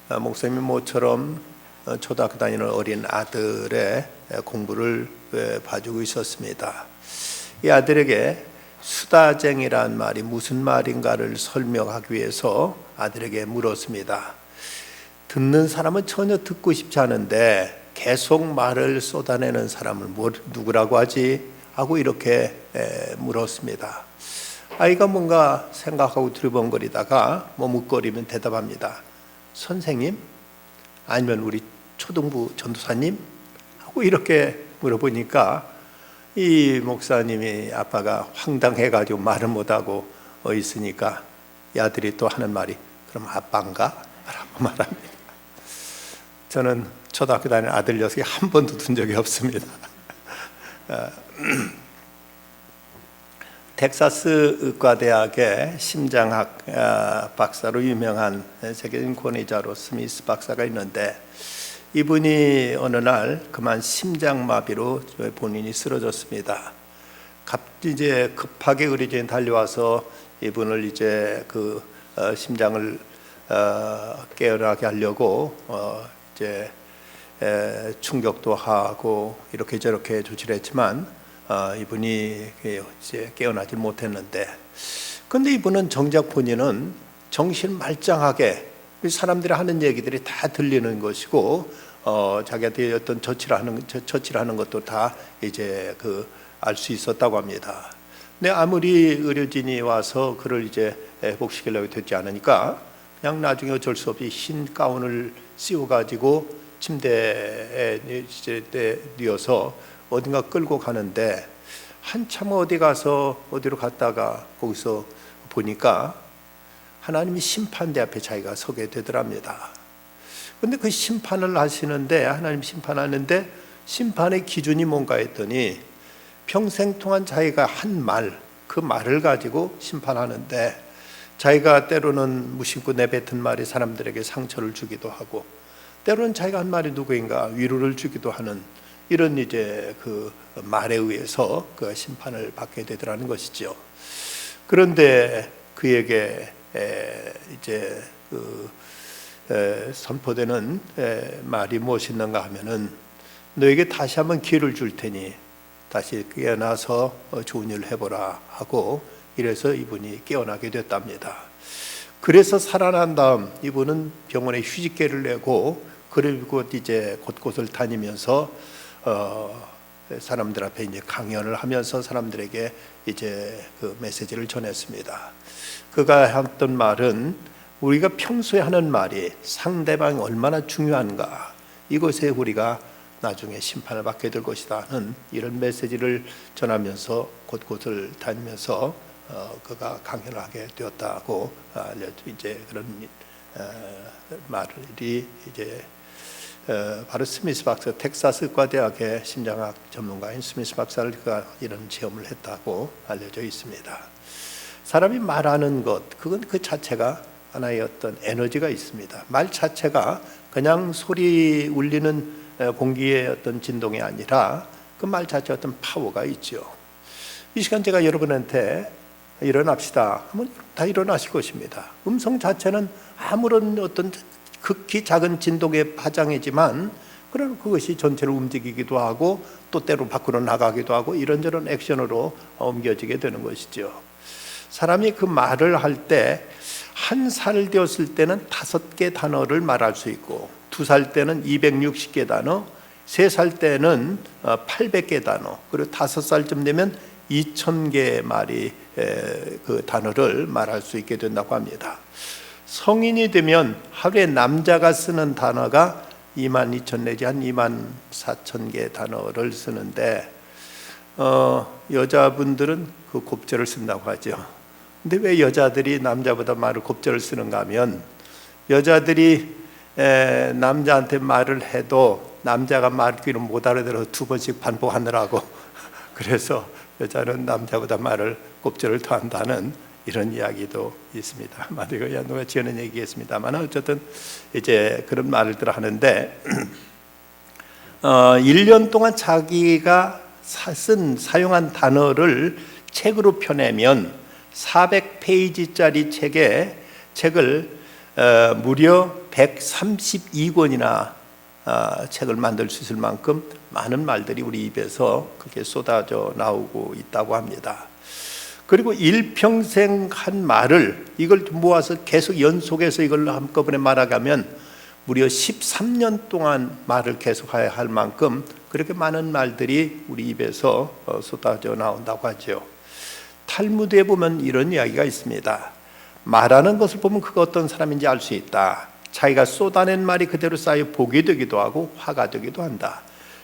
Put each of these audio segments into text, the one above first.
목사님이 모처럼 초등학교 다니는 어린 아들의 공부를 봐주고 있었습니다. 이 아들에게 수다쟁이란 말이 무슨 말인가를 설명하기 위해서 아들에게 물었습니다. 듣는 사람은 전혀 듣고 싶지 않은데 계속 말을 쏟아내는 사람을 누구라고 하지? 하고 이렇게 물었습니다. 아이가 뭔가 생각하고 두리번거리다가 머뭇거리면 대답합니다. 선생님? 아니면 우리 초등부 전도사님? 하고 이렇게 물어보니까 이 목사님이 아빠가 황당해가지고 말을 못하고 있으니까 이 아들이 또 하는 말이 그럼 아빠인가? 라고 말합니다. 저는 초등학교 다니는 아들 녀석이 한 번도 둔 적이 없습니다. 텍사스 의과대학의 심장학 박사로 유명한 세계적인 권위자로 스미스 박사가 있는데 이분이 어느 날 그만 심장마비로 본인이 쓰러졌습니다. 이제 급하게 의료진이 달려와서 이분을 이제 그 심장을 깨어나게 하려고 이제 충격도 하고 이렇게 저렇게 조치를 했지만 이분이 이제 깨어나지 못했는데, 근데 이분은 정작 본인은 정신 말짱하게 사람들이 하는 얘기들이 다 들리는 것이고 자기한테 어떤 처치를 하는 것도 다 이제 알 수 있었다고 합니다. 근데 아무리 의료진이 와서 그를 이제 회복시키려고 되지 않으니까 그냥 나중에 어쩔 수 없이 흰 가운을 씌워가지고 침대에 뉘어서 어딘가 끌고 가는데 한참 어디로 갔다가 거기서 보니까 하나님이 심판대 앞에 자기가 서게 되더랍니다. 근데 그 심판을 하시는데 하나님 심판하는데 심판의 기준이 뭔가 했더니 평생 동안 자기가 한 말, 그 말을 가지고 심판하는데 자기가 때로는 무심코 내뱉은 말이 사람들에게 상처를 주기도 하고 때로는 자기가 한 말이 누구인가 위로를 주기도 하는 이런 이제 그 말에 의해서 그 심판을 받게 되더라는 것이죠. 그런데 그에게 이제 선포되는 말이 무엇이었는가 하면은 너에게 다시 한번 기회를 줄 테니 다시 깨어나서 좋은 일을 해보라 하고 이래서 이분이 깨어나게 됐답니다. 그래서 살아난 다음 이분은 병원에 휴직계를 내고 그리고 이제 곳곳을 다니면서 사람들 앞에 이제 강연을 하면서 사람들에게 이제 그 메시지를 전했습니다. 그가 했던 말은 우리가 평소에 하는 말이 상대방이 얼마나 중요한가, 이것에 우리가 나중에 심판을 받게 될 것이다는 이런 메시지를 전하면서 곳곳을 다니면서 그가 강연을 하게 되었다고 이제 그런 말이 이제 바로 스미스 박사, 텍사스 의과대학의 심장학 전문가인 스미스 박사를 그가 이런 체험을 했다고 알려져 있습니다. 사람이 말하는 것, 그건 그 자체가 하나의 어떤 에너지가 있습니다. 말 자체가 그냥 소리 울리는 공기의 어떤 진동이 아니라 그 말 자체에 어떤 파워가 있죠. 이 시간 제가 여러분한테 일어납시다 하면 다 일어나실 것입니다. 음성 자체는 아무런 어떤 극히 작은 진동의 파장이지만 그런 그것이 전체를 움직이기도 하고 또 때로 밖으로 나가기도 하고 이런저런 액션으로 옮겨지게 되는 것이죠. 사람이 그 말을 할 때 1살 되었을 때는 5개 단어를 말할 수 있고 2살 때는 260개 단어, 3살 때는 800개 단어, 그리고 5살쯤 되면 2000개의 말이 그 단어를 말할 수 있게 된다고 합니다. 성인이 되면 하루에 남자가 쓰는 단어가 22,000 내지 한 24,000개 단어를 쓰는데 여자분들은 그 곱절을 쓴다고 하죠. 근데 왜 여자들이 남자보다 말을 곱절을 쓰는가 하면 여자들이 남자한테 말을 해도 남자가 말귀를 못 알아들어 2번씩 반복하느라고 그래서 여자는 남자보다 말을 곱절을 더 한다는 이런 이야기도 있습니다. 마디가 누가 지어낸 얘기겠습니다만 어쨌든 이제 그런 말을 하는데 1년 동안 자기가 사용한 단어를 책으로 펴내면 400페이지짜리 책을 무려 132권이나 책을 만들 수 있을 만큼 많은 말들이 우리 입에서 그렇게 쏟아져 나오고 있다고 합니다. 그리고 일평생 한 말을 이걸 모아서 계속 연속해서 이걸 한꺼번에 말하면 무려 13년 동안 말을 계속해야 할 만큼 그렇게 많은 말들이 우리 입에서 쏟아져 나온다고 하죠. 탈무드에 보면 이런 이야기가 있습니다. 말하는 것을 보면 그가 어떤 사람인지 알 수 있다. 자기가 쏟아낸 말이 그대로 쌓여 복이 되기도 하고 화가 되기도 한다.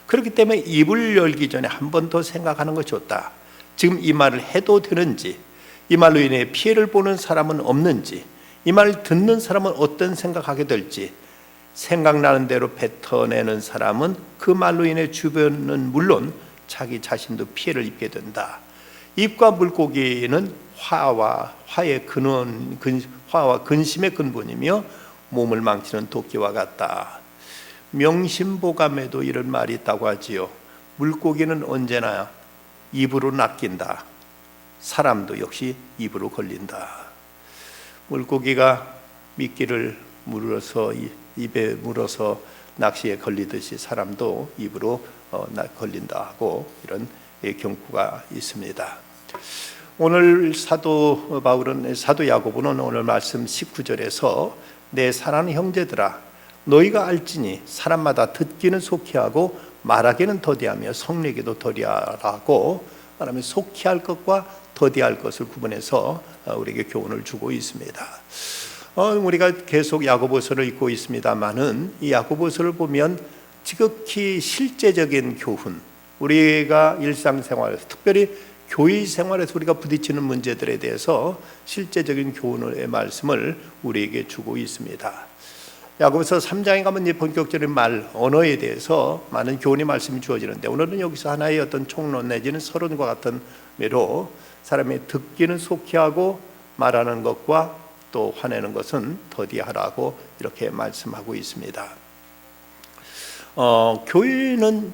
그렇기 때문에 입을 열기 전에 한 번 더 생각하는 것이 좋다. 지금 이 말을 해도 되는지, 이 말로 인해 피해를 보는 사람은 없는지, 이 말을 듣는 사람은 어떤 생각하게 될지 생각나는 대로 뱉어내는 사람은 그 말로 인해 주변은 물론 자기 자신도 피해를 입게 된다. 입과 물고기는 화의 근원, 화와 근심의 근본이며 몸을 망치는 도끼와 같다. 명심보감에도 이런 말이 있다고 하지요. 물고기는 언제나 입으로 낚인다. 사람도 역시 입으로 걸린다. 물고기가 미끼를 물어서 입에 물어서 낚시에 걸리듯이 사람도 입으로 걸린다 하고 이런 경고가 있습니다. 오늘 사도 야고보는 오늘 말씀 19절에서 내 사랑하는 형제들아 너희가 알지니 사람마다 듣기는 속히 하고 말하기는 더디하며 성내기도 더디하라고 말하면 속히 할 것과 더디할 것을 구분해서 우리에게 교훈을 주고 있습니다. 우리가 계속 야고보서를 읽고 있습니다만은 이 야고보서를 보면 지극히 실제적인 교훈, 우리가 일상생활에서 특별히 교회 생활에서 우리가 부딪히는 문제들에 대해서 실제적인 교훈의 말씀을 우리에게 주고 있습니다. 야고보서 3장에 가면 본격적인 언어에 대해서 많은 교훈의 말씀이 주어지는데 오늘은 여기서 하나의 어떤 총론 내지는 서론과 같은 매로 사람이 듣기는 속히 하고 말하는 것과 또 화내는 것은 더디하라고 이렇게 말씀하고 있습니다. 교회는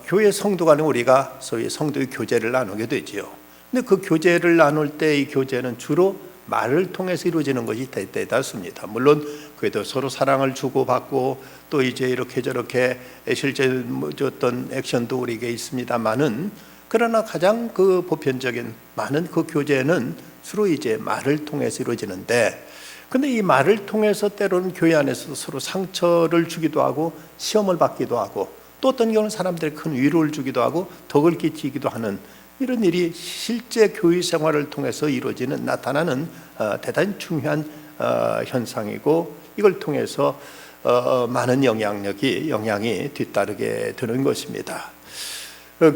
교회 성도 간에 우리가 소위 성도의 교제를 나누게 되지요. 근데 그 교제를 나눌 때 이 교제는 주로 말을 통해서 이루어지는 것이 대다수입니다. 물론 그래도 서로 사랑을 주고받고 또 이제 이렇게 저렇게 실제 어떤 액션도 우리에게 있습니다만은 그러나 가장 그 보편적인 많은 그 교제는 주로 이제 말을 통해서 이루어지는데 근데 이 말을 통해서 때로는 교회 안에서 서로 상처를 주기도 하고 시험을 받기도 하고 또 어떤 경우는 사람들에게 큰 위로를 주기도 하고 덕을 끼치기도 하는 이런 일이 실제 교회 생활을 통해서 나타나는 대단히 중요한 현상이고 이걸 통해서 많은 영향이 뒤따르게 되는 것입니다.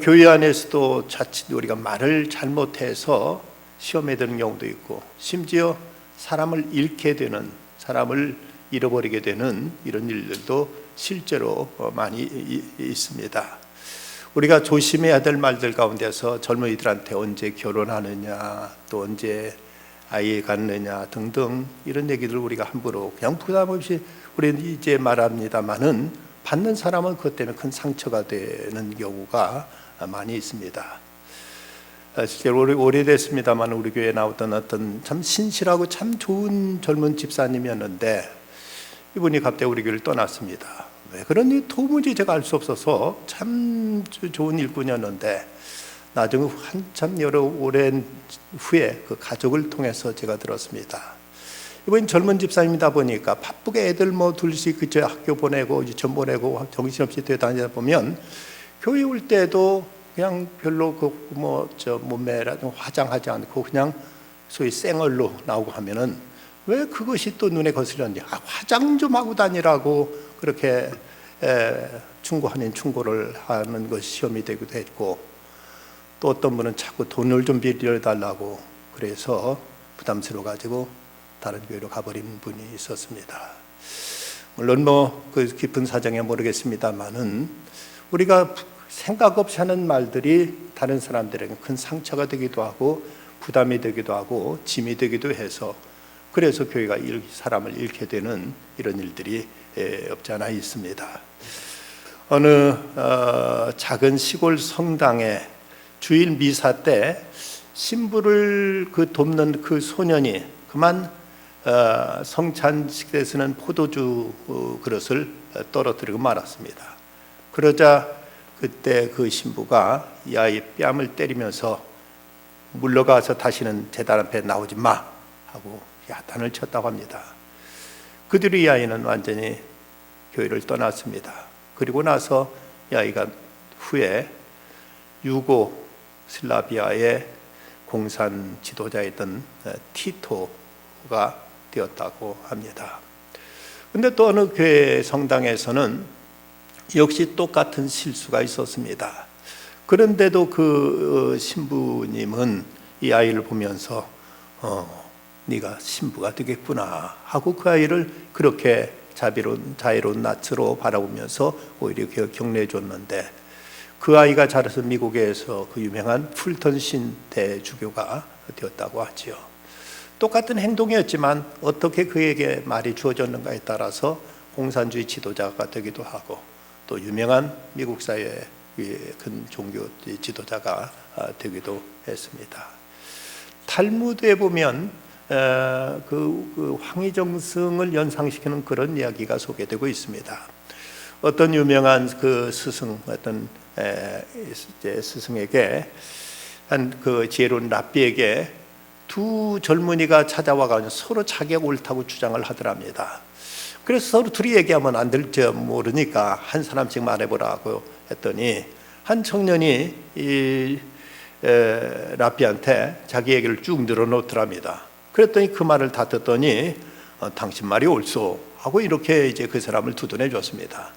교회 안에서도 자칫 우리가 말을 잘못해서 시험에 드는 경우도 있고 심지어 사람을 잃게 되는, 사람을 잃어버리게 되는 이런 일들도 실제로 많이 있습니다. 우리가 조심해야 될 말들 가운데서 젊은이들한테 언제 결혼하느냐 또 언제 아이 갖느냐 등등 이런 얘기들을 우리가 함부로 그냥 부담 없이 우리는 이제 말합니다만은 받는 사람은 그것 때문에 큰 상처가 되는 경우가 많이 있습니다. 실제로 오래됐습니다만 우리 교회에 나오던 어떤 참 신실하고 참 좋은 젊은 집사님이었는데 이분이 갑자기 우리 교회를 떠났습니다. 왜 그런지 도무지 제가 알 수 없어서 참 좋은 일꾼이었는데 나중에 한참 오랜 후에 그 가족을 통해서 제가 들었습니다. 이번엔 젊은 집사님이다 보니까 바쁘게 애들 둘씩 그저 학교 보내고 유치원 보내고 정신없이 되다니다 보면 교회 올 때도 그냥 별로 몸매라든가 화장하지 않고 그냥 소위 생얼로 나오고 하면은 왜 그것이 또 눈에 거스렸는지 화장 좀 하고 다니라고 그렇게 충고 아닌 충고를 하는 것이 시험이 되기도 했고 또 어떤 분은 자꾸 돈을 좀 빌려달라고 그래서 부담스러워가지고 다른 교회로 가버린 분이 있었습니다. 물론 그 깊은 사정에 모르겠습니다만은 우리가 생각 없이 하는 말들이 다른 사람들에게 큰 상처가 되기도 하고 부담이 되기도 하고 짐이 되기도 해서 그래서 교회가 사람을 잃게 되는 이런 일들이 없지 않아 있습니다. 어느 작은 시골 성당에 주일 미사 때 신부를 돕는 그 소년이 그만 성찬식 때 쓰는 포도주 그릇을 떨어뜨리고 말았습니다. 그러자 그때 그 신부가 이 아이 뺨을 때리면서 물러가서 다시는 제단 앞에 나오지 마 하고 야단을 쳤다고 합니다. 그 뒤로 이 아이는 완전히 교회를 떠났습니다. 그리고 나서 이 아이가 후에 유고슬라비아의 공산 지도자였던 티토가 되었다고 합니다. 근데 또 어느 교회 성당에서는 역시 똑같은 실수가 있었습니다. 그런데도 그 신부님은 이 아이를 보면서 네가 신부가 되겠구나 하고 그 아이를 그렇게 자애로운 낯으로 바라보면서 오히려 격려해 줬는데, 그 아이가 자라서 미국에서 그 유명한 풀턴 신대주교가 되었다고 하지요. 똑같은 행동이었지만 어떻게 그에게 말이 주어졌는가에 따라서 공산주의 지도자가 되기도 하고 또 유명한 미국 사회의 큰 종교 지도자가 되기도 했습니다. 탈무드에 보면 그 황희정승을 연상시키는 그런 이야기가 소개되고 있습니다. 어떤 유명한 그 스승, 어떤 스승에게 한 그 지혜로운 랍비에게 두 젊은이가 찾아와가지고 서로 자기가 옳다고 주장을 하더랍니다. 그래서 서로 둘이 얘기하면 안 될지 모르니까 한 사람씩 말해보라고 했더니 한 청년이 이 랍비한테 자기 얘기를 쭉 늘어놓더랍니다. 그랬더니 그 말을 다 듣더니 당신 말이 옳소 하고 이렇게 이제 그 사람을 두둔해 줬습니다.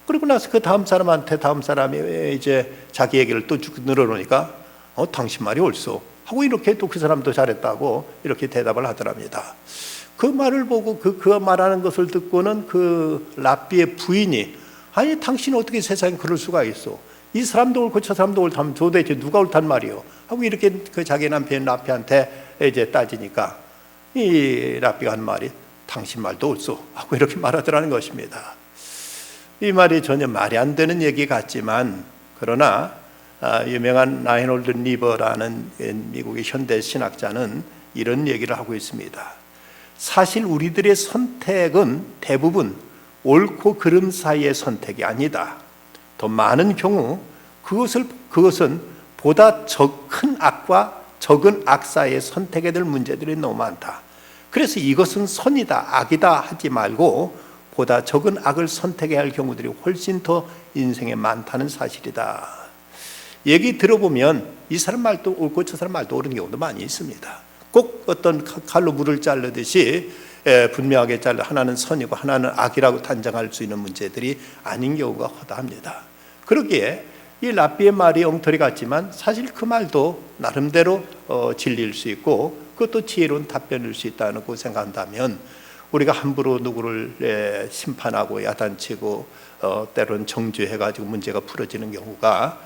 그리고 나서 그 다음 사람한테 다음 사람이 이제 자기 얘기를 또 쭉 늘어놓으니까 당신 말이 옳소 하고 이렇게 또 그 사람도 잘했다고 이렇게 대답을 하더랍니다. 그 말을 보고 그 말하는 것을 듣고는 그 랍비의 부인이 아니 당신이 어떻게 세상에 그럴 수가 있어, 이 사람도 옳고 저 사람도 옳다면 도대체 누가 옳단 말이요 하고 이렇게 그 자기 남편 랍비한테 이제 따지니까 이 랍비가 한 말이 당신 말도 옳소 하고 이렇게 말하더라는 것입니다. 이 말이 전혀 말이 안 되는 얘기 같지만, 그러나 유명한 라이놀드 리버라는 미국의 현대 신학자는 이런 얘기를 하고 있습니다. 사실 우리들의 선택은 대부분 옳고 그름 사이의 선택이 아니다. 더 많은 경우 그것은 보다 큰 악과 적은 악 사이의 선택에 될 문제들이 너무 많다. 그래서 이것은 선이다 악이다 하지 말고 보다 적은 악을 선택해야 할 경우들이 훨씬 더 인생에 많다는 사실이다. 얘기 들어보면 이 사람 말도 옳고 저 사람 말도 옳은 경우도 많이 있습니다. 꼭 어떤 칼로 물을 자르듯이 분명하게 잘라 하나는 선이고 하나는 악이라고 단정할 수 있는 문제들이 아닌 경우가 허다합니다. 그러기에 이 랍비의 말이 엉터리 같지만 사실 그 말도 나름대로 진리일 수 있고 그것도 지혜로운 답변일 수 있다는 거 생각한다면, 우리가 함부로 누구를 심판하고 야단치고 때로는 정죄해가지고 문제가 풀어지는 경우가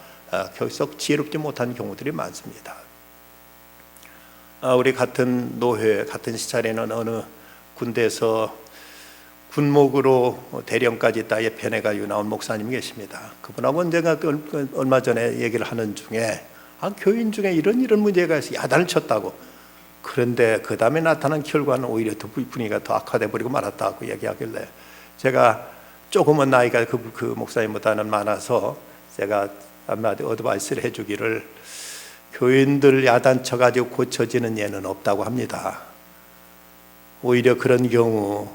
결석 지혜롭지 못한 경우들이 많습니다. 우리 같은 노회, 같은 시찰에는 어느 군대에서 군목으로 대령까지 따에 편해가지고 나온 목사님이 계십니다. 그분하고 언젠가 얼마 전에 얘기를 하는 중에 교인 중에 이런 문제가 있어 야단을 쳤다고. 그런데 그 다음에 나타난 결과는 오히려 더 분위기가 더 악화돼 버리고 말았다고 얘기하길래, 제가 조금은 나이가 그 목사님보다는 많아서 제가 한마디 어드바이스를 해주기를, 교인들 야단 쳐가지고 고쳐지는 예는 없다고 합니다. 오히려 그런 경우,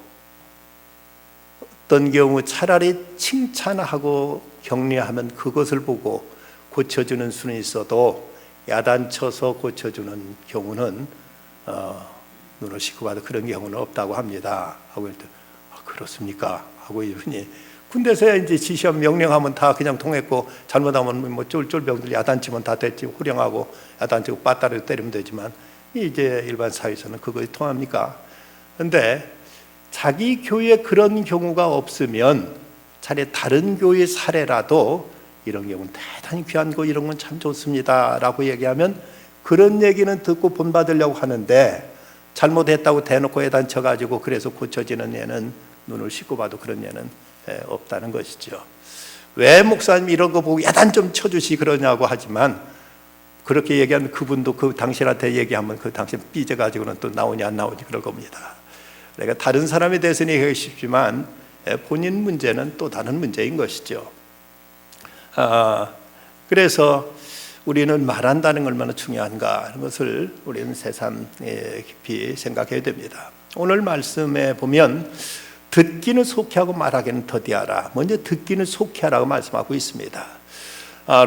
어떤 경우 차라리 칭찬하고 격려하면 그것을 보고 고쳐주는 수는 있어도 야단 쳐서 고쳐주는 경우는 눈을 씻고 봐도 그런 경우는 없다고 합니다. 하고 했더니 그렇습니까? 하고 이분이 군대에서 이제 지시하면 명령하면 다 그냥 통했고, 잘못하면 뭐 쫄쫄병들 야단치면 다 됐지, 후령하고 야단치고 빠따를 때리면 되지만 이제 일반 사회에서는 그것이 통합니까? 그런데 자기 교회에 그런 경우가 없으면 차라리 다른 교회 사례라도 이런 경우는 대단히 귀한 거, 이런 건 참 좋습니다 라고 얘기하면 그런 얘기는 듣고 본받으려고 하는데, 잘못했다고 대놓고 야단쳐가지고 그래서 고쳐지는 예는 눈을 씻고 봐도 그런 예는 없다는 것이죠. 왜 목사님 이런 거 보고 야단 좀 쳐주시 그러냐고 하지만, 그렇게 얘기하면 그분도 그 당신한테 얘기하면 그 당신 삐져가지고는 또 나오니 안 나오니 그럴 겁니다. 내가 다른 사람에 대해서는 얘기하기 쉽지만 본인 문제는 또 다른 문제인 것이죠. 그래서 우리는 말한다는 게 얼마나 중요한가 하는 것을 우리는 새삼 깊이 생각해야 됩니다. 오늘 말씀에 보면 듣기는 속히하고 말하기는 더디하라. 먼저 듣기는 속히하라고 말씀하고 있습니다.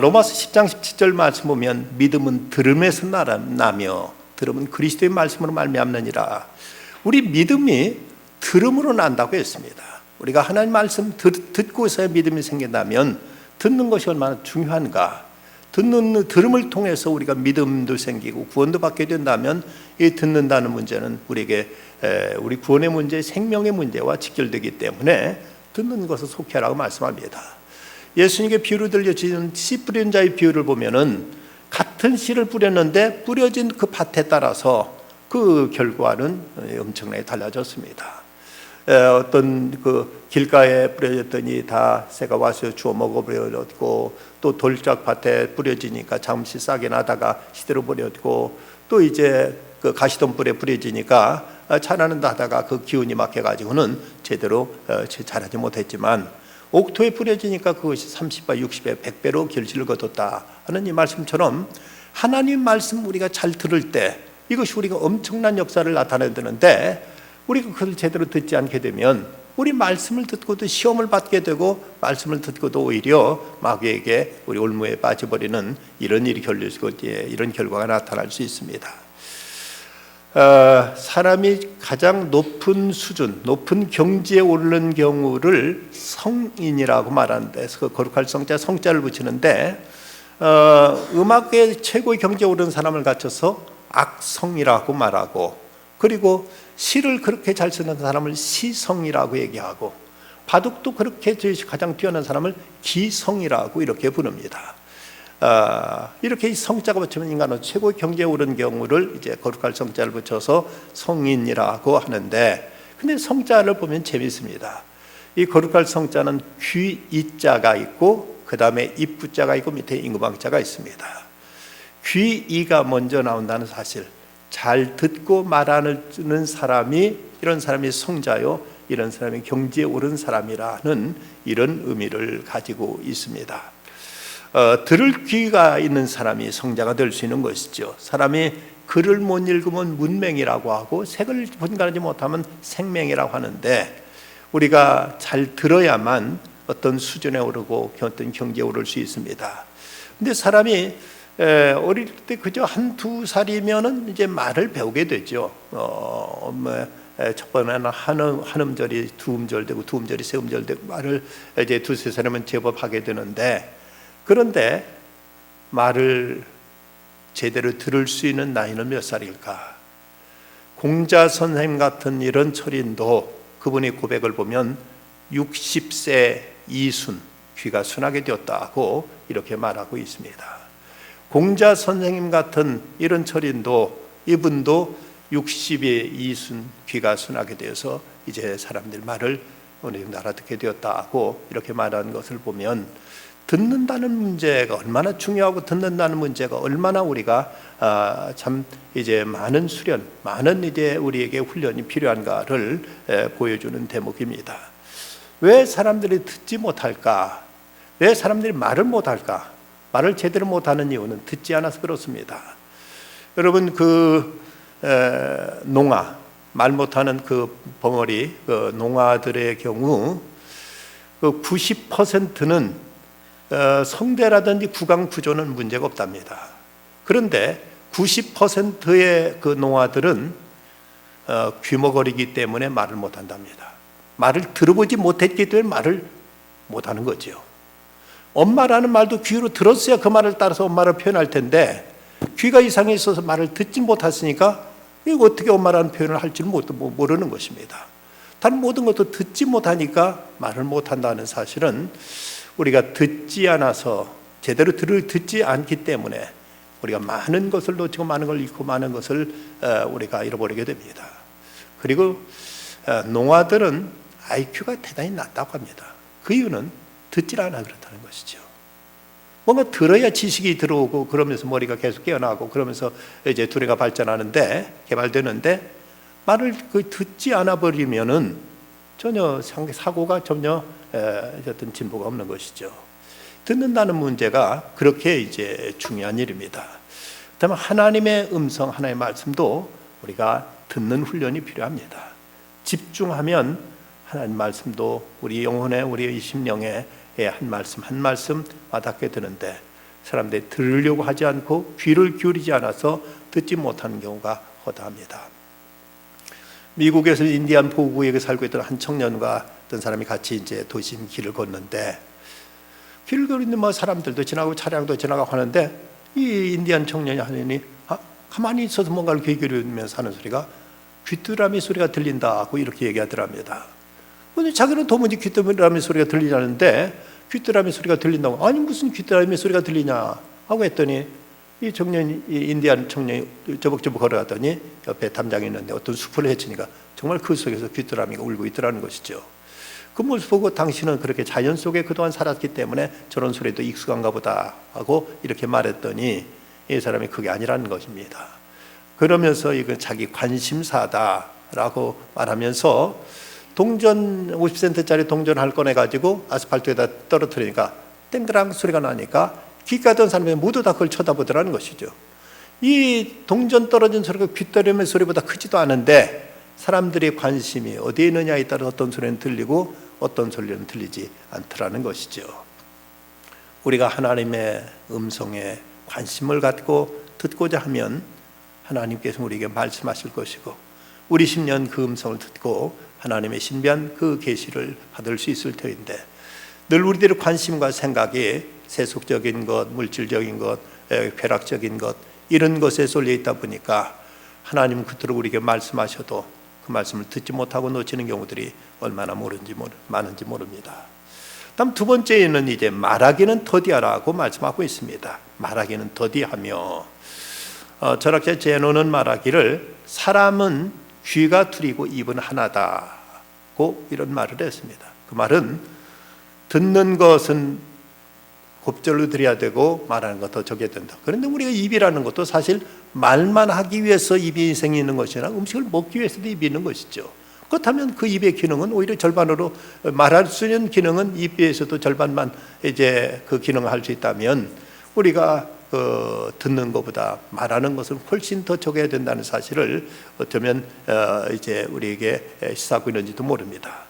로마서 10장 17절 말씀 보면 믿음은 들음에서 나며 들음은 그리스도의 말씀으로 말미암느니라. 우리 믿음이 들음으로 난다고 했습니다. 우리가 하나님 말씀 듣고서야 믿음이 생긴다면 듣는 것이 얼마나 중요한가. 들음을 통해서 우리가 믿음도 생기고 구원도 받게 된다면 이 듣는다는 문제는 우리에게 우리 구원의 문제, 생명의 문제와 직결되기 때문에 듣는 것을 속히하라고 말씀합니다. 예수님께 비유로 들려주신 씨 뿌리는 자의 비유를 보면은 같은 씨를 뿌렸는데 뿌려진 그 밭에 따라서 그 결과는 엄청나게 달라졌습니다. 어떤 그 길가에 뿌려졌더니 다 새가 와서 주워 먹어버렸고, 또 돌짝밭에 뿌려지니까 잠시 싹이 나다가 시대로 버렸고, 또 이제 그 가시덤불에 뿌려지니까 자라는다 하다가 그 기운이 막혀가지고는 제대로 자라지 못했지만, 옥토에 뿌려지니까 그것이 30배, 60배, 100배로 결실을 거뒀다 하는 이 말씀처럼, 하나님 말씀 우리가 잘 들을 때 이것이 우리가 엄청난 역사를 나타내는데, 우리가 그걸 제대로 듣지 않게 되면 우리 말씀을 듣고도 시험을 받게 되고, 말씀을 듣고도 오히려 마귀에게 우리 올무에 빠져버리는 이런 일이 걸리고 이런 결과가 나타날 수 있습니다. 사람이 가장 높은 수준, 높은 경지에 오르는 경우를 성인이라고 말하는데, 그 거룩할 성자, 성자를 붙이는데, 음악의 최고의 경지에 오르는 사람을 갖춰서 악성이라고 말하고, 그리고 시를 그렇게 잘 쓰는 사람을 시성이라고 얘기하고, 바둑도 그렇게 가장 뛰어난 사람을 기성이라고 이렇게 부릅니다. 이렇게 성자가 붙이면 인간은 최고의 경지에 오른 경우를 이제 거룩할 성자를 붙여서 성인이라고 하는데, 근데 성자를 보면 재밌습니다. 이 거룩할 성자는 귀 이자가 있고, 그 다음에 입부자가 있고, 밑에 임금왕자가 있습니다. 귀 이가 먼저 나온다는 사실, 잘 듣고 말하는 사람이, 이런 사람이 성자요, 이런 사람이 경지에 오른 사람이라는 이런 의미를 가지고 있습니다. 들을 귀가 있는 사람이 성자가 될 수 있는 것이죠. 사람이 글을 못 읽으면 문맹이라고 하고, 색을 분간하지 못하면 생맹이라고 하는데, 우리가 잘 들어야만 어떤 수준에 오르고 어떤 경지에 오를 수 있습니다. 근데 사람이 어릴 때 그저 한두 살이면은 이제 말을 배우게 되죠. 첫 번에는 한 음절이 두 음절 되고, 두 음절이 세 음절 되고, 말을 이제 두세 살이면 제법 하게 되는데, 그런데 말을 제대로 들을 수 있는 나이는 몇 살일까? 공자 선생님 같은 이런 철인도 그분의 고백을 보면 60세 이순, 귀가 순하게 되었다고 이렇게 말하고 있습니다. 공자 선생님 같은 이런 철인도, 이분도 60의 이순, 귀가 순하게 되어서 이제 사람들 말을 어느 정도 알아듣게 되었다고 이렇게 말하는 것을 보면, 듣는다는 문제가 얼마나 중요하고, 듣는다는 문제가 얼마나 우리가 참 이제 많은 수련, 많은 이제 우리에게 훈련이 필요한가를 보여주는 대목입니다. 왜 사람들이 듣지 못할까? 왜 사람들이 말을 못할까? 말을 제대로 못하는 이유는 듣지 않아서 그렇습니다. 여러분, 농아, 말 못하는 그 벙어리, 그 농아들의 경우 그 90%는 성대라든지 구강 구조는 문제가 없답니다. 그런데 90%의 그 농아들은 귀머거리기 때문에 말을 못한답니다. 말을 들어보지 못했기 때문에 말을 못하는 거죠. 엄마라는 말도 귀로 들었어야 그 말을 따라서 엄마를 표현할 텐데, 귀가 이상해 있어서 말을 듣지 못했으니까 이거 어떻게 엄마라는 표현을 할지 모르는 것입니다. 다른 모든 것도 듣지 못하니까 말을 못한다는 사실은, 우리가 듣지 않아서, 제대로 듣지 않기 때문에 우리가 많은 것을 놓치고 많은 걸 잃고 많은 것을 우리가 잃어버리게 됩니다. 그리고 농아들은 IQ가 대단히 낮다고 합니다. 그 이유는 듣질 않아 그렇다는 것이죠. 뭔가 들어야 지식이 들어오고, 그러면서 머리가 계속 깨어나고, 그러면서 이제 두뇌가 발전하는데, 개발되는데, 말을 듣지 않아 버리면은 전혀 사고가 전혀 어떤 진보가 없는 것이죠. 듣는다는 문제가 그렇게 이제 중요한 일입니다. 그다음에 하나님의 음성, 하나님의 말씀도 우리가 듣는 훈련이 필요합니다. 집중하면 하나님 말씀도 우리 영혼에, 우리 심령에 한 말씀 한 말씀 와닿게 되는데, 사람들이 들으려고 하지 않고 귀를 기울이지 않아서 듣지 못하는 경우가 허다합니다. 미국에서 인디안 보호구역에 살고 있던 한 청년과 어떤 사람이 같이 이제 도심 길을 걷는데, 길을 걷는 사람들도 지나고 차량도 지나가고 하는데, 이 인디안 청년이 하더니 가만히 있어서 뭔가를 귀 기울이면서 하는 소리가 귀뚜라미 소리가 들린다고 이렇게 얘기하더랍니다. 근데 자기는 도무지 귀뚜라미 소리가 들리지 않는데, 귀뚜라미 소리가 들린다고, 아니 무슨 귀뚜라미 소리가 들리냐 하고 했더니, 이 청년이, 이 인디안 청년이 저벅저벅 걸어가더니 옆에 담장이 있는데 어떤 숲을 헤치니까 정말 그 속에서 귀뚜라미가 울고 있더라는 것이죠. 그 모습 보고 당신은 그렇게 자연 속에 그동안 살았기 때문에 저런 소리도 익숙한가 보다 하고 이렇게 말했더니, 이 사람이 그게 아니라는 것입니다. 그러면서 이건 자기 관심사다라고 말하면서 동전 50센트짜리 동전을 꺼내가지고 아스팔트에다 떨어뜨리니까 땡그랑 소리가 나니까 길 가던 사람이 모두 다 그걸 쳐다보더라는 것이죠. 이 동전 떨어진 소리가 귀뚜라미 소리보다 크지도 않은데, 사람들의 관심이 어디에 있느냐에 따라 어떤 소리는 들리고 어떤 소리는 들리지 않더라는 것이죠. 우리가 하나님의 음성에 관심을 갖고 듣고자 하면 하나님께서 우리에게 말씀하실 것이고, 우리 심령 그 음성을 듣고 하나님의 신비한 그 계시를 받을 수 있을 터인데, 늘 우리들의 관심과 생각이 세속적인 것, 물질적인 것, 쾌락적인 것, 이런 것에 쏠려 있다 보니까 하나님은 그토록 우리에게 말씀하셔도 그 말씀을 듣지 못하고 놓치는 경우들이 얼마나 많은지 모릅니다. 다음 두 번째는 이제 말하기는 더디하라고 말씀하고 있습니다. 말하기는 더디하며, 철학자 제노는 말하기를 사람은 귀가 둘이고 입은 하나다고 이런 말을 했습니다. 그 말은 듣는 것은 곱절로 드려야 되고 말하는 것 더 적게 된다. 그런데 우리가 입이라는 것도 사실 말만 하기 위해서 입이 인생이 있는 것이나 음식을 먹기 위해서도 입이 있는 것이죠. 그렇다면 그 입의 기능은 오히려 절반으로, 말할 수 있는 기능은 입에서도 절반만 이제 그 기능을 할 수 있다면, 우리가 듣는 것보다 말하는 것을 훨씬 더 적어야 된다는 사실을 어쩌면 이제 우리에게 시사하고 있는지도 모릅니다.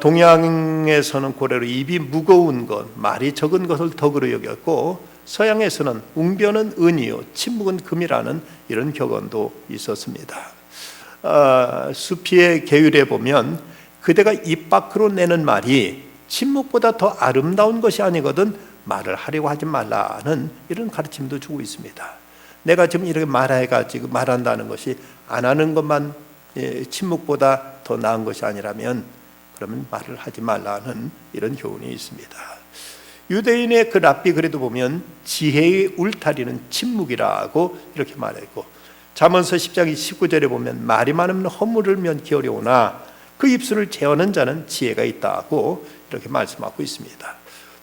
동양에서는 고래로 입이 무거운 것, 말이 적은 것을 덕으로 여겼고, 서양에서는 웅변은 은이요 침묵은 금이라는 이런 격언도 있었습니다. 수피의 계율에 보면 그대가 입 밖으로 내는 말이 침묵보다 더 아름다운 것이 아니거든 말을 하려고 하지 말라는 이런 가르침도 주고 있습니다. 내가 지금 이렇게 말해가지고 말한다는 것이 안 하는 것만 침묵보다 더 나은 것이 아니라면, 그러면 말을 하지 말라는 이런 교훈이 있습니다. 유대인의 그 랍비 글에도 보면 지혜의 울타리는 침묵이라고 이렇게 말했고, 잠언서 10장 19절에 보면 말이 많으면 허물을 면키 어려우나 그 입술을 제어하는 자는 지혜가 있다고 이렇게 말씀하고 있습니다.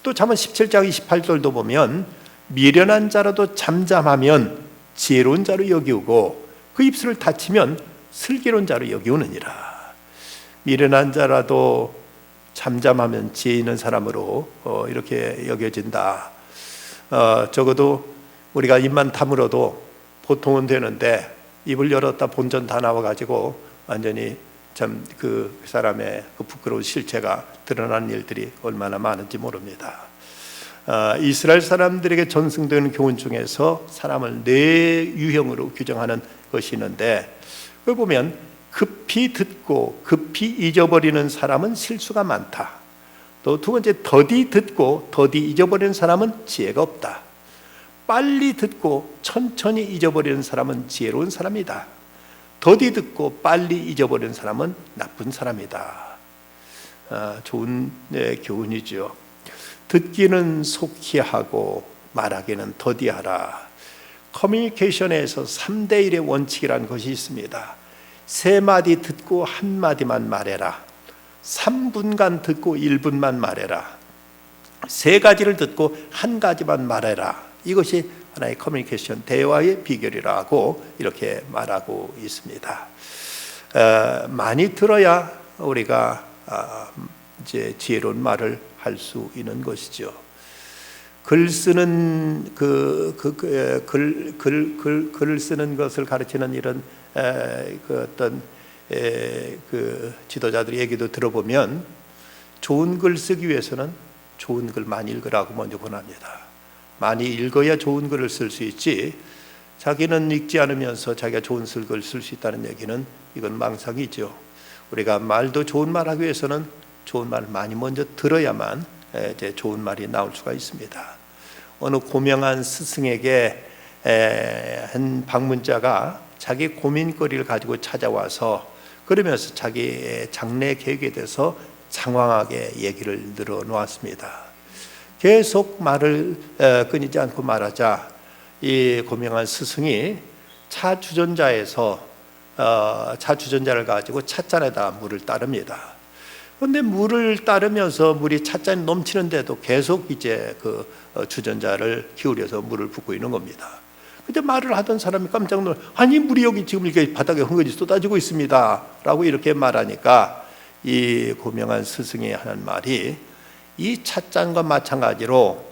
또 잠언 17장 28절도 보면 미련한 자라도 잠잠하면 지혜로운 자로 여기우고 그 입술을 닫히면 슬기로운 자로 여기우느니라. 미련한 자라도 잠잠하면 지혜 있는 사람으로 이렇게 여겨진다. 적어도 우리가 입만 다물어도 보통은 되는데, 입을 열었다 본전 다 나와가지고 완전히 참 그 사람의 그 부끄러운 실체가 드러나는 일들이 얼마나 많은지 모릅니다. 이스라엘 사람들에게 전승되는 교훈 중에서 사람을 네 유형으로 규정하는 것이 있는데, 그걸 보면 급히 듣고 급히 잊어버리는 사람은 실수가 많다. 또 두 번째, 더디 듣고 더디 잊어버리는 사람은 지혜가 없다. 빨리 듣고 천천히 잊어버리는 사람은 지혜로운 사람이다. 더디 듣고 빨리 잊어버리는 사람은 나쁜 사람이다. 좋은 교훈이죠. 듣기는 속히 하고 말하기는 더디하라. 커뮤니케이션에서 3대1의 원칙이라는 것이 있습니다. 3마디 듣고 1마디만 말해라. 3분간 듣고 1분만 말해라. 3가지를 듣고 1가지만 말해라. 이것이 하나의 커뮤니케이션 대화의 비결이라고 이렇게 말하고 있습니다. 많이 들어야 우리가 이제 지혜로운 말을 할 수 있는 것이죠. 글 쓰는 글을 쓰는 것을 가르치는 이런 어떤 지도자들의 얘기도 들어보면 좋은 글 쓰기 위해서는 좋은 글 많이 읽으라고 먼저 권합니다. 많이 읽어야 좋은 글을 쓸 수 있지, 자기는 읽지 않으면서 자기가 좋은 글을 쓸 수 있다는 얘기는 이건 망상이죠. 우리가 말도 좋은 말 하기 위해서는 좋은 말을 많이 먼저 들어야만 이제 좋은 말이 나올 수가 있습니다. 어느 고명한 스승에게 한 방문자가 자기 고민거리를 가지고 찾아와서 그러면서 자기 장래 계획에 대해서 장황하게 얘기를 늘어놓았습니다. 계속 말을 끊이지 않고 말하자 이 고명한 스승이 차 주전자를 가지고 찻잔에다 물을 따릅니다. 그런데 물을 따르면서 물이 찻잔에 넘치는데도 계속 이제 그 주전자를 기울여서 물을 붓고 있는 겁니다. 그때 말을 하던 사람이 깜짝 놀라, 아니 물이 여기 지금 이렇게 바닥에 흥건히 쏟아지고 있습니다 라고 이렇게 말하니까 이 고명한 스승이 하는 말이, 이 찻잔과 마찬가지로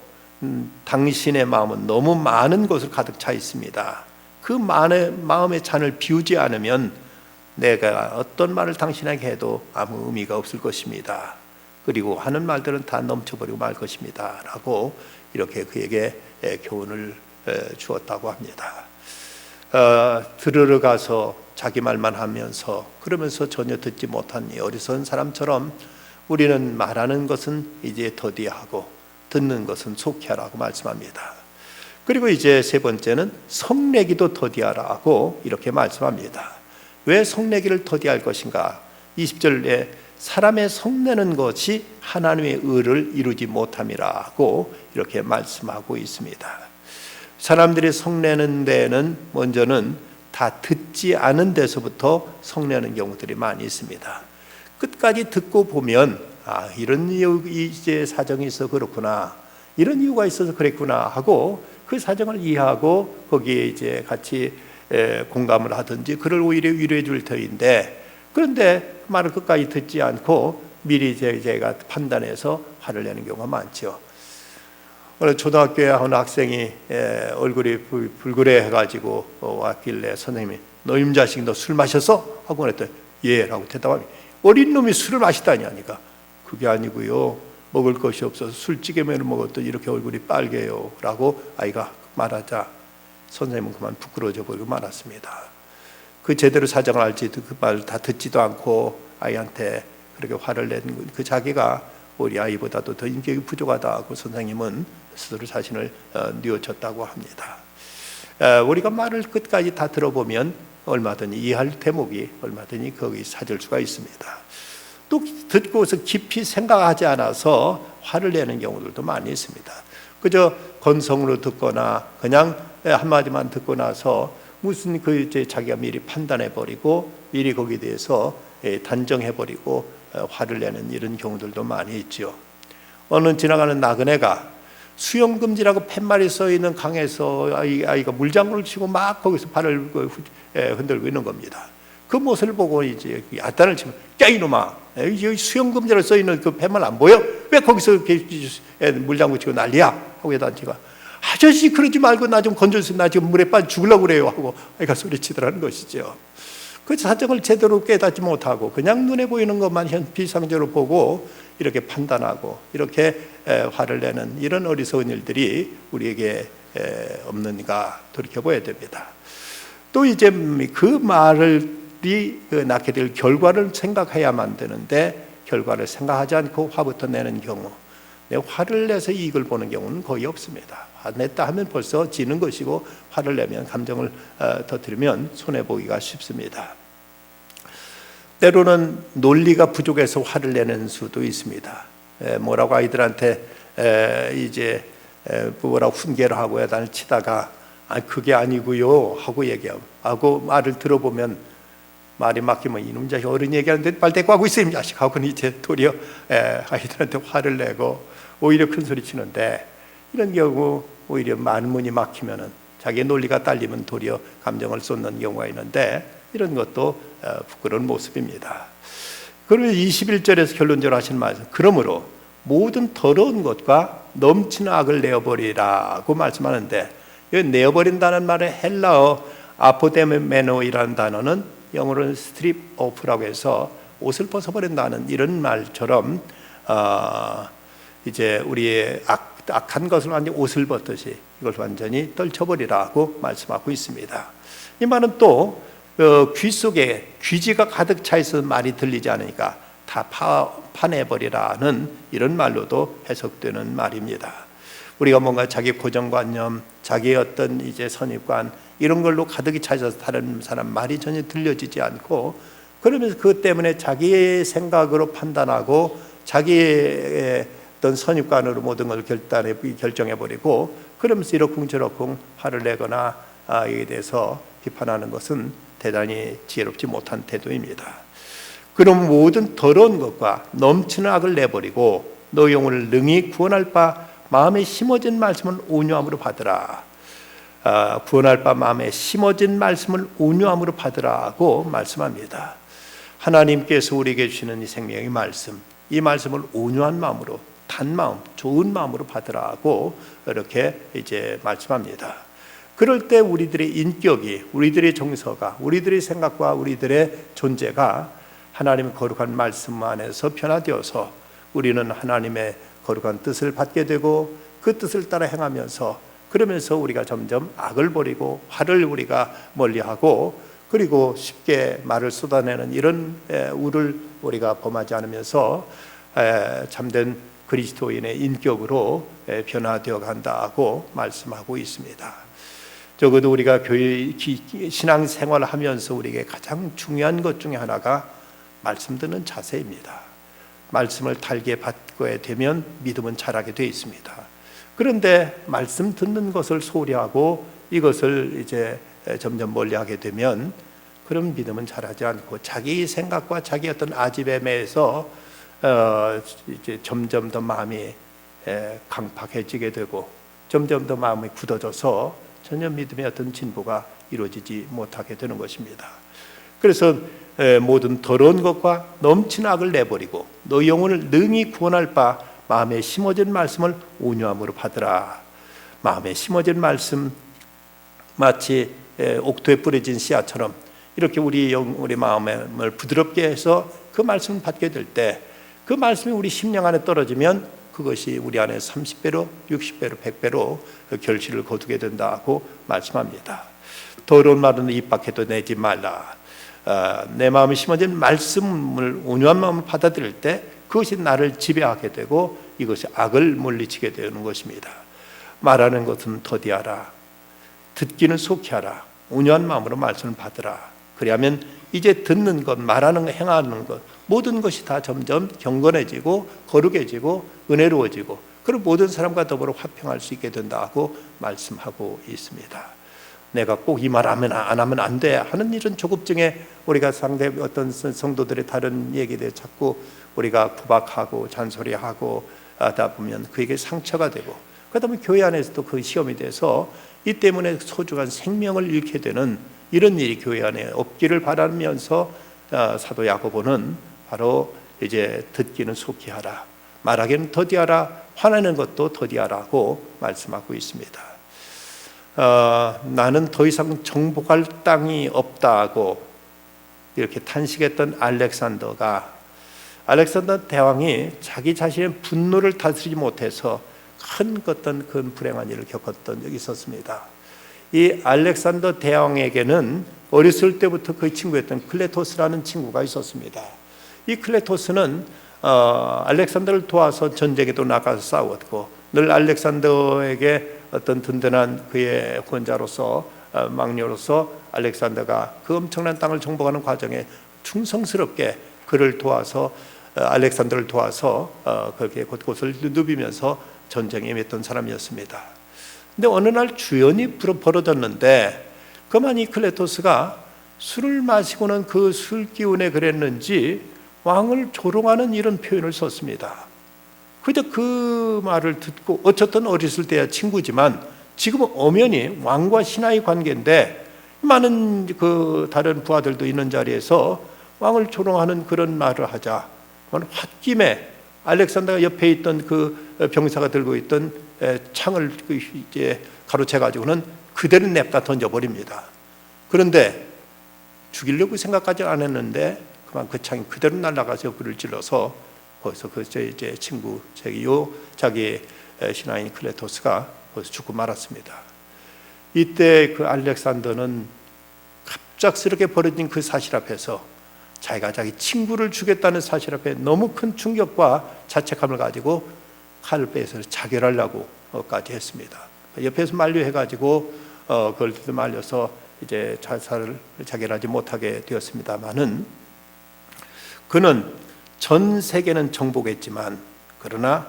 당신의 마음은 너무 많은 것을 가득 차 있습니다. 그 마음의 잔을 비우지 않으면 내가 어떤 말을 당신에게 해도 아무 의미가 없을 것입니다. 그리고 하는 말들은 다 넘쳐버리고 말 것입니다 라고 이렇게 그에게 교훈을 주었다고 합니다. 들으러 가서 자기 말만 하면서 그러면서 전혀 듣지 못한 이 어리석은 사람처럼 우리는 말하는 것은 이제 더디하고 듣는 것은 속히하라고 말씀합니다. 그리고 이제 세 번째는 성내기도 더디하라고 이렇게 말씀합니다. 왜 성내기를 더디할 것인가? 20절에 사람의 성내는 것이 하나님의 의를 이루지 못함이라고 이렇게 말씀하고 있습니다. 사람들이 성내는 데는 먼저는 다 듣지 않은 데서부터 성내는 경우들이 많이 있습니다. 끝까지 듣고 보면 이런 이제 사정이 있어 그렇구나, 이런 이유가 있어서 그랬구나 하고 그 사정을 이해하고 거기에 이제 같이 공감을 하든지 그를 오히려 위로해 줄 터인데, 그런데 말을 끝까지 듣지 않고 미리 제가 판단해서 화를 내는 경우가 많죠. 오늘 초등학교에 어느 학생이 얼굴이 불그레 해가지고 왔길래 선생님이 너희 자식 너 술 마셨어? 하고 그랬더니 예 라고 대답합니다. 어린 놈이 술을 마시다니 하니까 그게 아니고요, 먹을 것이 없어서 술찌개면을 먹었더니 이렇게 얼굴이 빨개요 라고 아이가 말하자 선생님은 그만 부끄러워져 버리고 말았습니다. 그 제대로 사정을 알지도 그 말 다 듣지도 않고 아이한테 그렇게 화를 낸 그 자기가 우리 아이보다도 더 인격이 부족하다고 선생님은 스스로 자신을 뉘우쳤다고 합니다. 우리가 말을 끝까지 다 들어보면 얼마든지 이해할 대목이 얼마든지 거기 찾을 수가 있습니다. 또 듣고서 깊이 생각하지 않아서 화를 내는 경우들도 많이 있습니다. 그저 건성으로 듣거나 그냥 한마디만 듣고 나서 무슨 이제 자기가 미리 판단해 버리고 미리 거기에 대해서 단정해 버리고 화를 내는 이런 경우들도 많이 있죠. 어느 지나가는 나그네가 수영금지라고 팻말이 써 있는 강에서 아이가 물장구를 치고 막 거기서 발을 흔들고 있는 겁니다. 그 모습을 보고 이제 야단을 치면 야 이놈아, 여기 수영금지라고 써 있는 그 팻말 안 보여? 왜 거기서 물장구 치고 난리야? 하고 야단치가 아저씨 그러지 말고 나 좀 건져주세요. 나 지금 물에 빠져 죽으려고 그래요 하고 아이가 소리치더라는 것이죠. 그 사정을 제대로 깨닫지 못하고 그냥 눈에 보이는 것만 비상적으로 보고 이렇게 판단하고 이렇게 화를 내는 이런 어리석은 일들이 우리에게 없는가 돌이켜봐야 됩니다. 또 이제 그 말이 낳게 될 결과를 생각해야만 되는데 결과를 생각하지 않고 화부터 내는 경우, 화를 내서 이익을 보는 경우는 거의 없습니다. 냈다 하면 벌써 지는 것이고 화를 내면 감정을 터뜨리면 손해보기가 쉽습니다. 때로는 논리가 부족해서 화를 내는 수도 있습니다. 뭐라고 아이들한테 이제 뭐라고 훈계를 하고 야단을 치다가 그게 아니고요 하고 얘기하고 말을 들어보면 말이 막히면 이놈 자식 어른 얘기하는데 말 대꾸 하고 있어 이 자식 하고는 이제 도리어 아이들한테 화를 내고 오히려 큰 소리 치는데, 이런 경우 오히려 말문이 막히면은 자기의 논리가 딸리면 도리어 감정을 쏟는 경우가 있는데 이런 것도 부끄러운 모습입니다. 그러면 21절에서 결론적으로 하시는 말씀, 그러므로 모든 더러운 것과 넘치는 악을 내어버리라고 말씀하는데, 여기 내어버린다는 말의 헬라어 아포데메노이라는 단어는 영어로는 스트립 오프라고 해서 옷을 벗어버린다는 이런 말처럼 이제 우리의 악한 것을 완전히 옷을 벗듯이 이걸 완전히 떨쳐버리라고 말씀하고 있습니다. 이 말은 또 귀 속에 귀지가 가득 차 있어서 말이 들리지 않으니까 다 파내버리라는 이런 말로도 해석되는 말입니다. 우리가 뭔가 자기 고정관념, 자기의 어떤 이제 선입관 이런 걸로 가득히 차 있어서 다른 사람 말이 전혀 들려지지 않고, 그러면서 그것 때문에 자기의 생각으로 판단하고 자기의 어떤 선입관으로 모든 걸 결정해버리고, 그러면서 이러쿵저러쿵 화를 내거나 이에 대해서 비판하는 것은 대단히 지혜롭지 못한 태도입니다. 그럼 모든 더러운 것과 넘치는 악을 내버리고 너 영혼을 능히 구원할 바 마음에 심어진 말씀을 온유함으로 받으라. 구원할 바 마음에 심어진 말씀을 온유함으로 받으라고 말씀합니다. 하나님께서 우리에게 주시는 이 생명의 말씀, 이 말씀을 온유한 마음으로, 단 마음, 좋은 마음으로 받으라고 이렇게 이제 말씀합니다. 그럴 때 우리들의 인격이, 우리들의 정서가, 우리들의 생각과 우리들의 존재가 하나님의 거룩한 말씀 안에서 변화되어서 우리는 하나님의 거룩한 뜻을 받게 되고 그 뜻을 따라 행하면서, 그러면서 우리가 점점 악을 버리고 화를 우리가 멀리하고, 그리고 쉽게 말을 쏟아내는 이런 우를 우리가 범하지 않으면서 참된 그리스도인의 인격으로 변화되어 간다고 말씀하고 있습니다. 적어도 우리가 교회 신앙생활을 하면서 우리에게 가장 중요한 것 중에 하나가 말씀 듣는 자세입니다. 말씀을 달게 받게 되면 믿음은 자라게 되어 있습니다. 그런데 말씀 듣는 것을 소홀히 하고 이것을 이제 점점 멀리하게 되면, 그런 믿음은 자라지 않고 자기 생각과 자기 어떤 아집에 매여서 이제 점점 더 마음이 강팍해지게 되고 점점 더 마음이 굳어져서 전혀 믿음의 어떤 진보가 이루어지지 못하게 되는 것입니다. 그래서 모든 더러운 것과 넘치는 악을 내버리고 너 영혼을 능히 구원할 바 마음에 심어진 말씀을 온유함으로 받으라. 마음에 심어진 말씀, 마치 옥토에 뿌려진 씨앗처럼 이렇게 우리 마음을 부드럽게 해서 그 말씀을 받게 될 때, 그 말씀이 우리 심령 안에 떨어지면 그것이 우리 안에 30배로, 60배로, 100배로 결실을 거두게 된다고 말씀합니다. 더러운 말은 입 밖에도 내지 말라. 내 마음에 심어진 말씀을 온유한 마음을 받아들일 때 그것이 나를 지배하게 되고 이것이 악을 물리치게 되는 것입니다. 말하는 것은 더디하라. 듣기는 속히 하라. 온유한 마음으로 말씀을 받으라. 그리하면 이제 듣는 것, 말하는 것, 행하는 것 모든 것이 다 점점 경건해지고 거룩해지고 은혜로워지고, 그리고 모든 사람과 더불어 화평할 수 있게 된다고 말씀하고 있습니다. 내가 꼭 이 말 안 하면 안 돼 하는 이런 조급증에 우리가 상대 어떤 성도들의 다른 얘기에 대해 자꾸 우리가 구박하고 잔소리하고 하다 보면 그에게 상처가 되고, 그러다 보면 교회 안에서도 그 시험이 돼서 이 때문에 소중한 생명을 잃게 되는 이런 일이 교회 안에 없기를 바라면서 사도 야고보는 바로 이제 듣기는 속히 하라, 말하기는 더디하라, 화내는 것도 더디하라고 말씀하고 있습니다. 나는 더 이상 정복할 땅이 없다고 이렇게 탄식했던 알렉산더 대왕이 자기 자신의 분노를 다스리지 못해서 큰 불행한 일을 겪었던 적이 있었습니다. 이 알렉산더 대왕에게는 어렸을 때부터 그 친구였던 클레토스라는 친구가 있었습니다. 이 클레토스는 알렉산더를 도와서 전쟁에도 나가서 싸웠고, 늘 알렉산더에게 어떤 든든한 그의 후원자로서, 막내로서 알렉산더가 그 엄청난 땅을 정복하는 과정에 충성스럽게 그를 도와서, 알렉산더를 도와서 그렇게 곳곳을 누비면서 전쟁에 임했던 사람이었습니다. 근데 어느 날 주연이 벌어졌는데, 그만 이 클레토스가 술을 마시고는 그 술 기운에 그랬는지 왕을 조롱하는 이런 표현을 썼습니다. 그저 그 말을 듣고, 어쨌든 어렸을 때야 친구지만 지금은 엄연히 왕과 신하의 관계인데 많은 그 다른 부하들도 있는 자리에서 왕을 조롱하는 그런 말을 하자 홧김에 알렉산더가 옆에 있던 그 병사가 들고 있던 창을 이제 가로채 가지고는 그대로 냅다 던져버립니다. 그런데 죽이려고 생각하지 않았는데 그만 그 창이 그대로 날아가서 불을 질러서 거기서 그 이제 친구 자기 신하인 클레토스가 거기서 죽고 말았습니다. 이때 그 알렉산더는 갑작스럽게 벌어진 그 사실 앞에서 자기가 자기 친구를 죽였다는 사실 앞에 너무 큰 충격과 자책감을 가지고 칼을 빼서 자결하려고까지 했습니다. 옆에서 만류해가지고 그걸 말려서 이제 자살을 자결하지 못하게 되었습니다만은 그는 전 세계는 정복했지만 그러나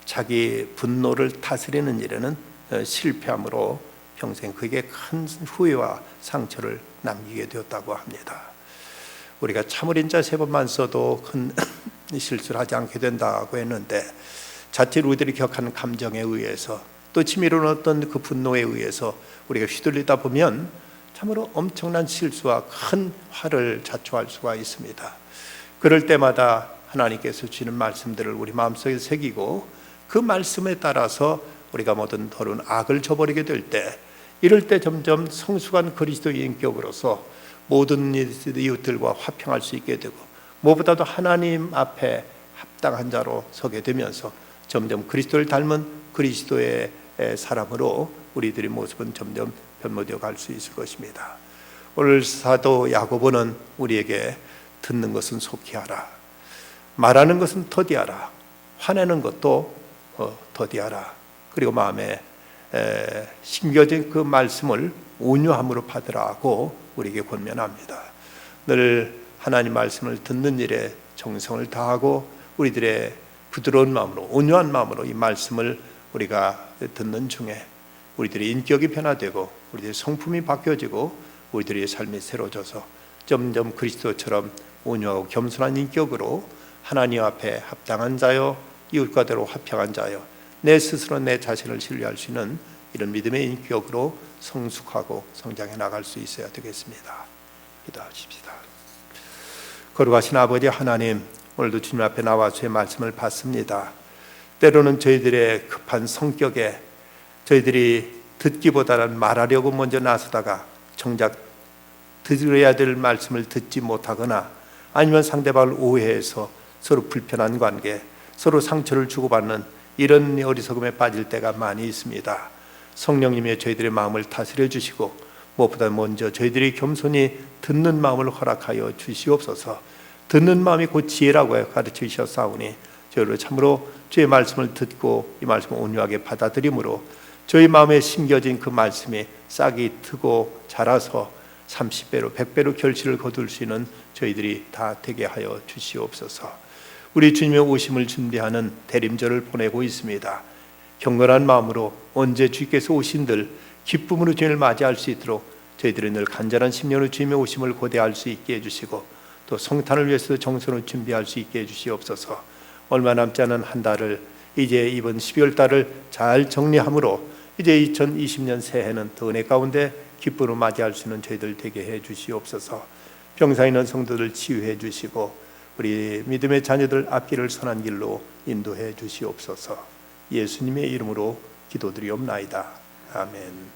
자기 분노를 다스리는 일에는 실패함으로 평생 그에게 큰 후회와 상처를 남기게 되었다고 합니다. 우리가 참을인 자 3번만 써도 큰 실수를 하지 않게 된다고 했는데 자칫 우리들이 격한 감정에 의해서 또 치밀은 어떤 그 분노에 의해서 우리가 휘둘리다 보면 참으로 엄청난 실수와 큰 화를 자초할 수가 있습니다. 그럴 때마다 하나님께서 주시는 말씀들을 우리 마음속에 새기고 그 말씀에 따라서 우리가 모든 더러운 악을 저버리게 될 때, 이럴 때 점점 성숙한 그리스도의 인격으로서 모든 이웃들과 화평할 수 있게 되고 무엇보다도 하나님 앞에 합당한 자로 서게 되면서 점점 그리스도를 닮은 그리스도의 사람으로 우리들의 모습은 점점 변모되어 갈 수 있을 것입니다. 오늘 사도 야고보는 우리에게 듣는 것은 속히 하라, 말하는 것은 더디하라, 화내는 것도 더디하라, 그리고 마음에 심겨진 그 말씀을 온유함으로 받으라고 우리에게 권면합니다. 늘 하나님 말씀을 듣는 일에 정성을 다하고 우리들의 부드러운 마음으로, 온유한 마음으로 이 말씀을 우리가 듣는 중에 우리들의 인격이 변화되고 우리들의 성품이 바뀌어지고 우리들의 삶이 새로워져서 점점 그리스도처럼 온유하고 겸손한 인격으로 하나님 앞에 합당한 자요, 이웃과대로 화평한 자요, 내 스스로 내 자신을 신뢰할 수 있는 이런 믿음의 인격으로 성숙하고 성장해 나갈 수 있어야 되겠습니다. 기도하십시다. 거룩하신 아버지 하나님, 오늘도 주님 앞에 나와 주의 말씀을 받습니다. 때로는 저희들의 급한 성격에 저희들이 듣기보다는 말하려고 먼저 나서다가 정작 들어야 될 말씀을 듣지 못하거나 아니면 상대방을 오해해서 서로 불편한 관계, 서로 상처를 주고받는 이런 어리석음에 빠질 때가 많이 있습니다. 성령님의 저희들의 마음을 다스려 주시고 무엇보다 먼저 저희들이 겸손히 듣는 마음을 허락하여 주시옵소서. 듣는 마음이 곧 지혜라고 가르쳐 주셨사오니 저희로 참으로 주의 말씀을 듣고 이 말씀을 온유하게 받아들임으로 저희 마음에 심겨진 그 말씀이 싹이 트고 자라서 30배로 100배로 결실을 거둘 수 있는 저희들이 다 되게 하여 주시옵소서. 우리 주님의 오심을 준비하는 대림절을 보내고 있습니다. 경건한 마음으로 언제 주께서 오신들 기쁨으로 주님을 맞이할 수 있도록 저희들이 늘 간절한 심령으로 주님의 오심을 고대할 수 있게 해주시고 또 성탄을 위해서 정성으로 준비할 수 있게 해주시옵소서. 얼마 남지 않은 한 달을 이제 이번 12월 달을 잘 정리함으로 이제 2020년 새해는 더 은혜 가운데 기쁨으로 맞이할 수 있는 저희들 되게 해 주시옵소서. 병상에 있는 성도들 치유해 주시고 우리 믿음의 자녀들 앞길을 선한 길로 인도해 주시옵소서. 예수님의 이름으로 기도드리옵나이다. 아멘.